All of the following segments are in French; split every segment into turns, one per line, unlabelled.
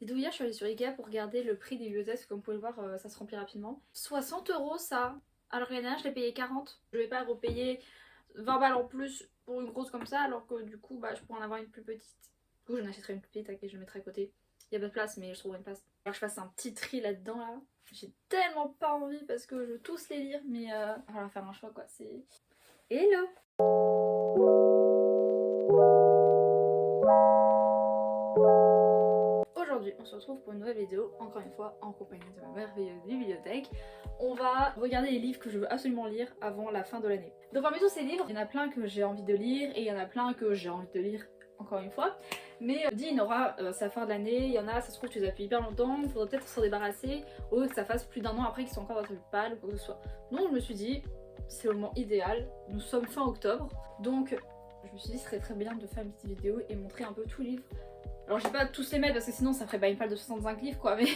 Vidéo hier, je suis allée sur Ikea pour regarder le prix des bibliothèques, comme vous pouvez le voir, ça se remplit rapidement. 60 € ça. Alors l'année dernière, je l'ai payé 40. Je vais pas repayer 20 balles en plus pour une grosse comme ça, alors que du coup, bah, je pourrais en avoir une plus petite. Du coup, j'en achèterai une plus petite, et je la mettrai à côté. Il y a pas de place, mais je trouverai une place. Alors que je fasse un petit tri là-dedans là. J'ai tellement pas envie parce que je veux tous les lire, mais on va faire un choix quoi. C'est. Hello! Aujourd'hui, on se retrouve pour une nouvelle vidéo, encore une fois en compagnie de ma merveilleuse bibliothèque. On va regarder les livres que je veux absolument lire avant la fin de l'année. Donc parmi tous ces livres, il y en a plein que j'ai envie de lire et il y en a plein que j'ai envie de lire encore une fois. Mais dit il y en aura c'est la fin de l'année, il y en a, ça se trouve tu les as depuis hyper longtemps, il faudrait peut-être s'en débarrasser, ou que ça fasse plus d'un an après qu'ils sont encore dans ta pâle ou quoi que ce soit. Donc je me suis dit, c'est le moment idéal, nous sommes fin octobre, donc je me suis dit ce serait très bien de faire une petite vidéo et montrer un peu tous les livres. Alors je vais pas tous les mettre parce que sinon ça ferait pas une palle de 65 livres quoi, mais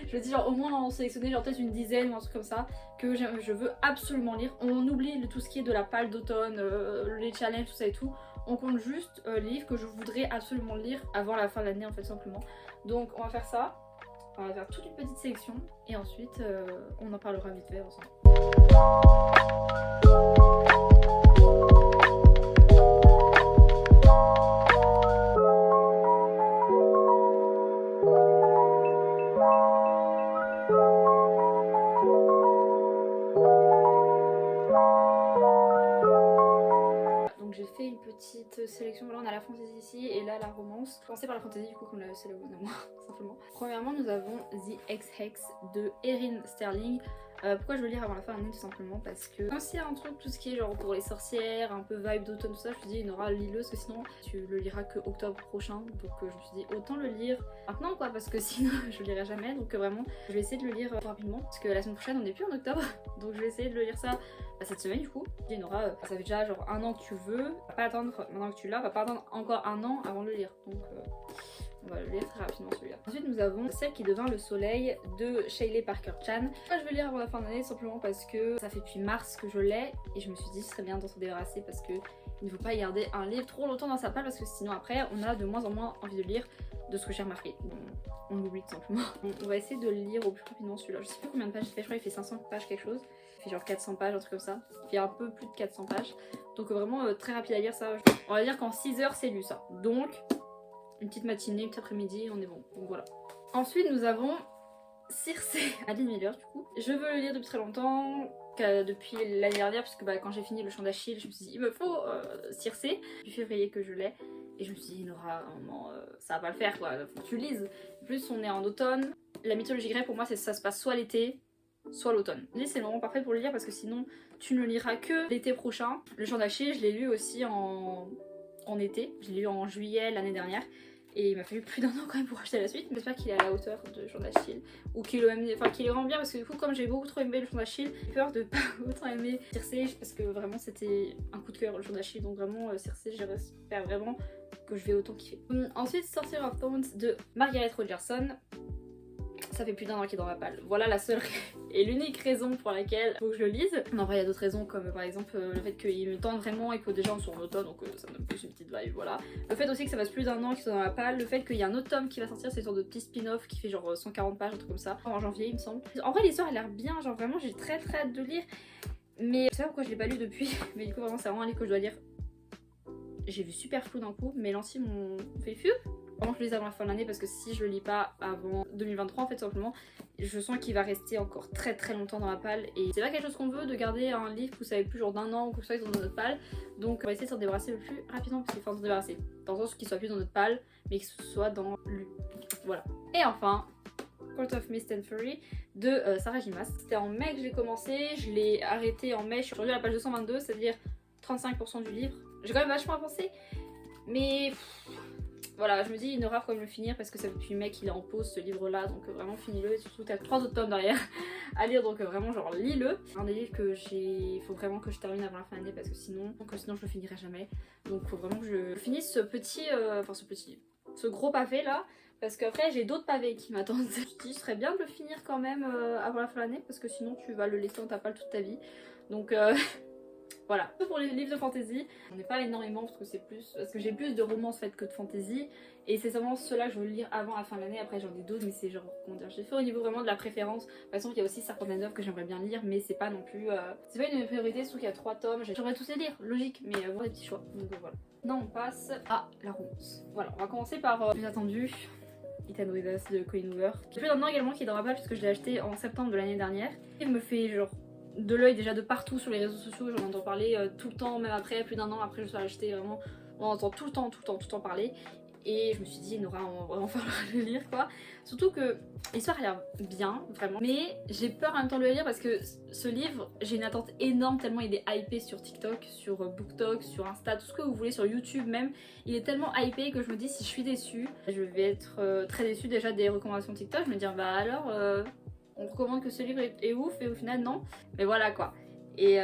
je veux dire genre, au moins en sélectionner genre peut-être une dizaine ou un truc comme ça que je veux absolument lire. On oublie tout ce qui est de la palle d'automne, les challenges, tout ça et tout. On compte juste les livres que je voudrais absolument lire avant la fin de l'année en fait simplement. Donc on va faire ça, on va faire toute une petite sélection et ensuite on en parlera vite fait ensemble. J'ai fait une petite sélection, voilà on a la fantasy ici et là la romance. Commencer par la fantasy du coup comme c'est la bonne à moi simplement. Premièrement nous avons The Ex-Hex de Erin Sterling. Pourquoi je veux lire avant la fin de l'année tout simplement parce que comme s'il y a un truc tout ce qui est genre pour les sorcières, un peu vibe d'automne tout ça, je me dis il y en aura lis-le parce que sinon tu le liras que octobre prochain. Donc je me suis dit autant le lire maintenant quoi parce que sinon je le lirai jamais. Donc vraiment je vais essayer de le lire rapidement parce que la semaine prochaine on n'est plus en octobre. Donc je vais essayer de le lire ça cette semaine du coup. Il y en aura, ça fait déjà genre un an que tu veux, va pas attendre maintenant que tu l'as, va pas attendre encore un an avant de le lire. Donc on va le lire très rapidement celui-là. Ensuite nous avons Celle qui devint le soleil de Shaylee Parker Chan. Moi je vais lire avant la fin de l'année simplement parce que ça fait depuis mars que je l'ai et je me suis dit ce serait bien d'en se débarrasser parce que il ne faut pas garder un livre trop longtemps dans sa palle parce que sinon après on a de moins en moins envie de lire de ce que j'ai remarqué. On l'oublie tout simplement. On va essayer de le lire au plus rapidement celui-là. Je sais plus combien de pages il fait, je crois qu'il fait 500 pages quelque chose. Il fait genre 400 pages, un truc comme ça. Il fait un peu plus de 400 pages. Donc vraiment très rapide à lire ça. On va dire qu'en 6 heures c'est lu ça. Donc une petite matinée, une petite après-midi, on est bon. Donc voilà. Ensuite nous avons Circe Aline Miller du coup. Je veux le lire depuis très longtemps. Depuis l'année dernière puisque quand j'ai fini le Chant d'Achille je me suis dit il me faut Circe. Du février que je l'ai. Et je me suis dit, Nora, un moment, ça va pas le faire quoi, faut que tu lises. En plus, on est en automne. La mythologie grecque, pour moi, ça se passe soit l'été, soit l'automne. C'est le moment parfait pour le lire parce que sinon, tu ne liras que l'été prochain. Le Chant d'Achille, je l'ai lu aussi en été. Je l'ai lu en juillet l'année dernière. Et il m'a fallu plus d'un an quand même pour acheter la suite. J'espère qu'il est à la hauteur de Chant d'Achille. Ou qu'il est vraiment bien parce que du coup, comme j'ai beaucoup trop aimé le Chant d'Achille, j'ai peur de pas autant aimer Circe parce que vraiment c'était un coup de cœur le Chant d'Achille. Donc vraiment, Circe, j'espère vraiment que je vais autant kiffer. Ensuite, Sorcerer of Thorns de Margaret Rogerson. Ça fait plus d'un an qu'il est dans ma palle. Voilà la seule et l'unique raison pour laquelle faut que je le lise. En vrai, il y a d'autres raisons comme par exemple le fait qu'il me tente vraiment et que déjà on soit en automne donc ça me donne plus une petite vibe, voilà. Le fait aussi que ça fasse plus d'un an qu'il soit dans ma palle. Le fait qu'il y a un autre tome qui va sortir, c'est une sorte de petit spin-off qui fait genre 140 pages, un truc comme ça. En janvier, il me semble. En vrai, l'histoire a l'air bien, genre vraiment, j'ai très hâte de lire. Mais je sais pas pourquoi je l'ai pas lu depuis. Mais du coup, vraiment, c'est vraiment un livre que je dois lire. J'ai vu super flou d'un coup, mais Lancy m'ont fait fiu. Vraiment que je le lise avant la fin de l'année parce que si je le lis pas avant 2023 en fait simplement, je sens qu'il va rester encore très longtemps dans la palle et c'est pas quelque chose qu'on veut de garder un livre que vous savez plus genre d'un an ou que ça soit dans notre palle. Donc on va essayer de s'en débarrasser le plus rapidement parce qu'il faut s'en débarrasser. Dans le sens qu'il soit plus dans notre palle mais que ce soit dans lui. Voilà. Et enfin, Court of Mist and Fury de Sarah J. Maas. C'était en mai que j'ai commencé, je l'ai arrêté en mai, je suis rendue à la page 222, c'est-à-dire 35% du livre. J'ai quand même vachement avancé, mais voilà, je me dis il n'aura quand même le finir parce que ça fait depuis mai qu'il est en pause ce livre là, donc vraiment finis-le et surtout t'as 3 autres tomes derrière à lire donc vraiment genre lis-le. Un des livres que faut vraiment que je termine avant la fin de l'année parce que sinon je le finirai jamais. Donc faut vraiment que je finisse ce gros pavé là. Parce qu'après j'ai d'autres pavés qui m'attendent. Je me dis ce serait bien de le finir quand même avant la fin de l'année parce que sinon tu vas le laisser dans ta palle toute ta vie. Donc Voilà. Pour les livres de fantasy, on n'est pas énormément parce que j'ai plus de romances faites que de fantasy. Et c'est seulement ceux-là que je veux lire avant la fin de l'année. Après j'en ai d'autres, mais c'est genre, comment dire, j'ai fait au niveau vraiment de la préférence. Par exemple, il y a aussi Serpentine que j'aimerais bien lire, mais c'est pas non plus... c'est pas une de mes priorités, surtout qu'il y a 3 tomes. J'aimerais tous les lire, logique, mais avoir des petits choix. Donc voilà. Maintenant on passe à la romance. Voilà, on va commencer par plus attendu. Ethan Withers de Colleen Hoover. J'ai plus d'un an également qui est dans ma page puisque je l'ai acheté en septembre de l'année dernière. Il me fait genre de l'œil déjà de partout sur les réseaux sociaux, j'en entends parler tout le temps, même après, plus d'un an après je suis acheté, vraiment, on entend tout le temps parler. Et je me suis dit, Nora, on va vraiment falloir le lire quoi. Surtout que l'histoire a l'air bien, vraiment. Mais j'ai peur en même temps de le lire parce que ce livre, j'ai une attente énorme tellement il est hypé sur TikTok, sur BookTok, sur Insta, tout ce que vous voulez, sur YouTube même. Il est tellement hypé que je me dis, si je suis déçue, je vais être très déçue déjà des recommandations TikTok. Je me dis, bah alors, on recommande que ce livre est ouf et au final non. Mais voilà quoi. Et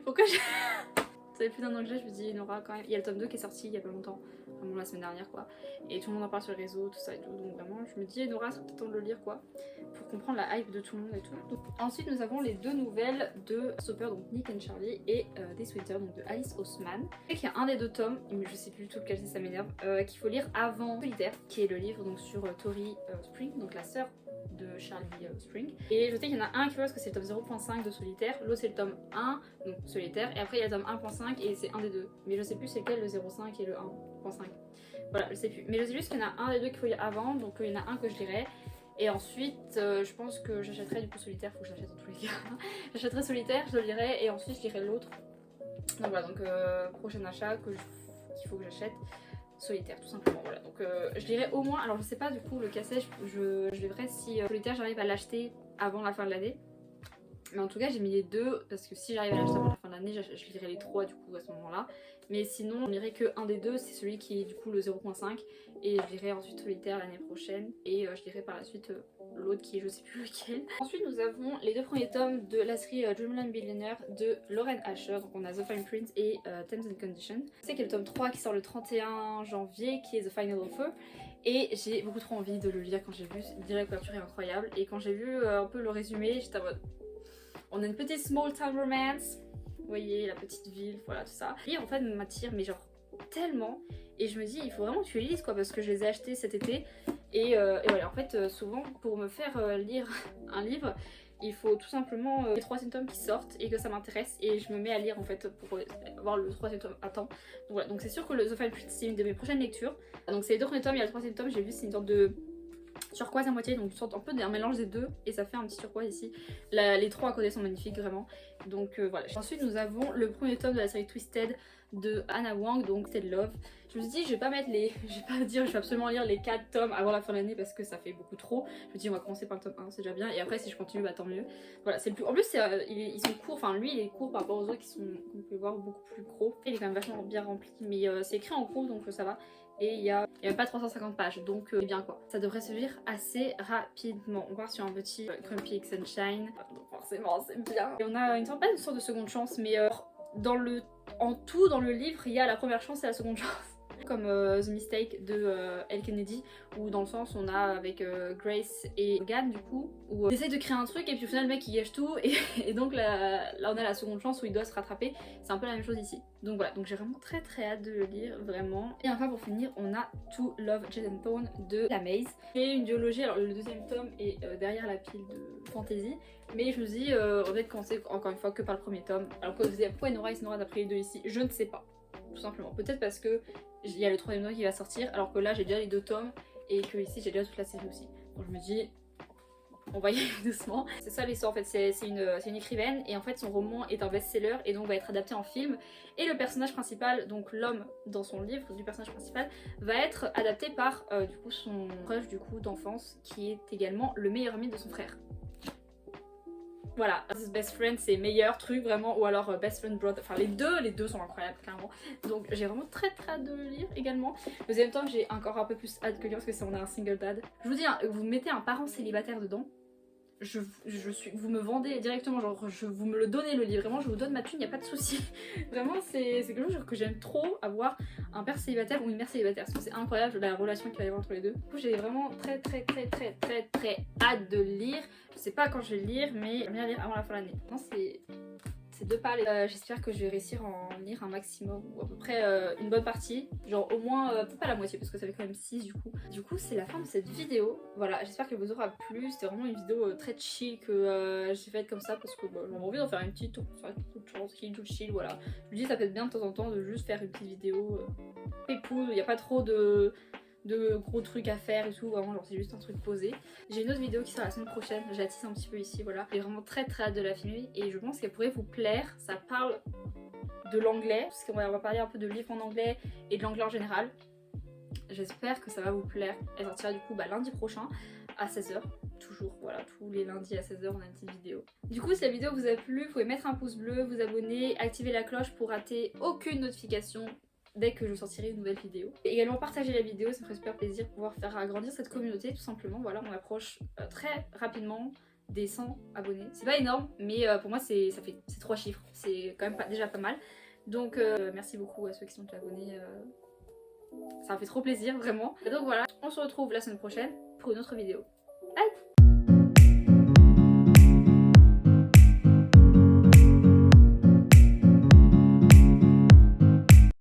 pourquoi je... Ça fait plus d'un an que je me dis, Nora, quand même. Il y a le tome 2 qui est sorti il y a pas longtemps, vraiment la semaine dernière quoi. Et tout le monde en parle sur les réseaux, tout ça et tout. Donc vraiment, je me dis, Nora, c'est peut-être temps de le lire quoi. Pour comprendre la hype de tout le monde et tout. Donc, ensuite, nous avons les 2 nouvelles de Stopper, donc Nick and Charlie, et This Winter, donc de Alice Oseman. Et qu'il y a un des 2 tomes, mais je sais plus du tout lequel c'est, ça m'énerve, qu'il faut lire avant Solitaire, qui est le livre donc sur Tori Spring, donc la sœur de Charlie Spring. Et je sais qu'il y en a un qui voit parce que c'est le tome 0.5 de Solitaire, l'autre c'est le tome 1, donc Solitaire, et après il y a le tome 1.5 et c'est un des 2. Mais je sais plus c'est lequel, le 0.5 et le 1.5. Voilà, je sais plus. Mais je sais juste qu'il y en a un des 2 qu'il faut lire avant, donc il y en a un que je lirai. Et ensuite, je pense que j'achèterai du coup Solitaire, faut que je l'achète dans tous les cas. J'achèterai Solitaire, je le lirai, et ensuite je lirai l'autre. Donc voilà, donc prochain achat qu'il faut que j'achète. Solitaire tout simplement, voilà. Donc je dirais au moins, alors je sais pas du coup le cassage, je verrai si Solitaire j'arrive à l'acheter avant la fin de l'année. Mais en tout cas j'ai mis les 2 parce que si j'arrive à l'acheter avant la fin de l'année, je lirai les 3 du coup à ce moment là. Mais sinon on lirait que un des 2, c'est celui qui est du coup le 0.5 et je lirai ensuite Solitaire l'année prochaine et je lirai par la suite l'autre qui est je sais plus lequel. Ensuite nous avons les 2 premiers tomes de la série Dreamland Billionaire de Lauren Asher, donc on a The Fine Print et Terms and Conditions. C'est qu'il y a le tome 3 qui sort le 31 janvier qui est The Final Offer. Et j'ai beaucoup trop envie de le lire quand j'ai vu, déjà la couverture est incroyable. Et quand j'ai vu un peu le résumé, j'étais en mode... On a une petite small town romance, vous voyez, la petite ville, voilà tout ça. Et en fait m'attire mais genre tellement. Et je me dis il faut vraiment que tu les lises quoi parce que je les ai achetés cet été. Et voilà, en fait souvent pour me faire lire un livre, il faut tout simplement les 3 symptômes qui sortent et que ça m'intéresse et je me mets à lire en fait pour voir le 3 symptôme à temps. Donc voilà, donc c'est sûr que le The Fine Print c'est une de mes prochaines lectures. Donc c'est les 2 premiers tomes, il y a le 3e tome, j'ai vu c'est une sorte de turquoise à moitié, donc une sorte un peu d'un mélange des 2 et ça fait un petit turquoise ici. Les 3 à côté sont magnifiques vraiment. Donc voilà. Ensuite nous avons le premier tome de la série Twisted de Anna Wang, donc Twisted Love. Je me suis dit je vais pas mettre les... je vais pas dire je vais absolument lire les 4 tomes avant la fin de l'année parce que ça fait beaucoup trop. Je me dis on va commencer par le tome 1, c'est déjà bien et après si je continue bah tant mieux. Voilà, c'est le plus... En plus ils sont courts, enfin lui il est court par rapport aux autres qui sont, vous pouvez voir, beaucoup plus gros. Il est quand même vachement bien rempli mais c'est écrit en gros donc ça va. Et il y a même pas 350 pages donc c'est bien quoi. Ça devrait se lire assez rapidement. On part sur un petit Grumpy X Sunshine, donc forcément c'est bien. Et on a une sorte de seconde chance mais en tout dans le livre il y a la première chance et la seconde chance. Comme The Mistake de Elle Kennedy où dans le sens on a avec Grace et Logan du coup où ils essayent de créer un truc et puis au final le mec il gâche tout et donc là on a la seconde chance où il doit se rattraper. C'est un peu la même chose ici. Donc voilà, donc j'ai vraiment très hâte de le lire vraiment. Et enfin pour finir on a To Love Jade and Thorn de La Maze. J'ai une duologie, alors le 2e tome est derrière la pile de fantasy. Mais je me dis on va commencer encore une fois que par le 1er tome. Alors que vous disiez pourquoi Nora a pris les 2 ici, je ne sais pas. Tout simplement, peut-être parce que il y a le 3e tome qui va sortir alors que là j'ai déjà les 2 tomes et que ici j'ai déjà toute la série aussi. Donc je me dis on va y aller doucement. C'est ça l'histoire en fait, c'est une écrivaine et en fait son roman est un best-seller et donc va être adapté en film. Et le personnage principal, donc l'homme dans son livre du personnage principal, va être adapté par du coup son crush du coup d'enfance qui est également le meilleur ami de son frère. Voilà, Best Friend c'est meilleur truc vraiment, ou alors Best Friend Brother, enfin les deux sont incroyables clairement. Donc j'ai vraiment très hâte de le lire également. Le 2e tome j'ai encore un peu plus hâte que lire parce que on a un single dad. Je vous dis, hein, vous mettez un parent célibataire dedans, vous me vendez directement, genre vous me le donnez le livre, vraiment je vous donne ma thune, y a pas de souci. Vraiment c'est quelque chose que j'aime trop, avoir un père célibataire ou une mère célibataire, parce que c'est incroyable la relation qu'il va y avoir entre les deux. Du coup j'ai vraiment très hâte de le lire. Je sais pas quand je vais le lire, mais j'aime bien lire avant la fin de l'année. Non, c'est deux pales. J'espère que je vais réussir à en lire un maximum, ou à peu près une bonne partie. Genre au moins, peut-être pas la moitié, parce que ça fait quand même 6 du coup. Du coup, c'est la fin de cette vidéo. Voilà, j'espère qu'elle vous aura plu. C'était vraiment une vidéo très chill que j'ai faite comme ça, parce que bah, j'avais envie d'en faire une petite, toute tranquille, toute chill, voilà. Je me dis, ça peut être bien de temps en temps de juste faire une petite vidéo pépouze, il n'y a pas trop de gros trucs à faire et tout, vraiment genre c'est juste un truc posé. J'ai une autre vidéo qui sera la semaine prochaine, j'attise un petit peu ici, voilà. J'ai vraiment très hâte de la filmer et je pense qu'elle pourrait vous plaire. Ça parle de l'anglais, parce qu'on va parler un peu de livres en anglais et de l'anglais en général. J'espère que ça va vous plaire. Elle sortira du coup lundi prochain à 16h. Toujours, voilà, tous les lundis à 16h on a une petite vidéo. Du coup si la vidéo vous a plu, vous pouvez mettre un pouce bleu, vous abonner, activer la cloche pour rater aucune notification dès que je sortirai une nouvelle vidéo. Et également partager la vidéo, ça me ferait super plaisir de pouvoir faire agrandir cette communauté tout simplement. Voilà, on approche très rapidement des 100 abonnés. C'est pas énorme, mais pour moi c'est 3 chiffres, c'est quand même déjà pas mal. Donc merci beaucoup à ceux qui sont déjà abonnés, ça me fait trop plaisir vraiment. Et donc voilà, on se retrouve la semaine prochaine pour une autre vidéo.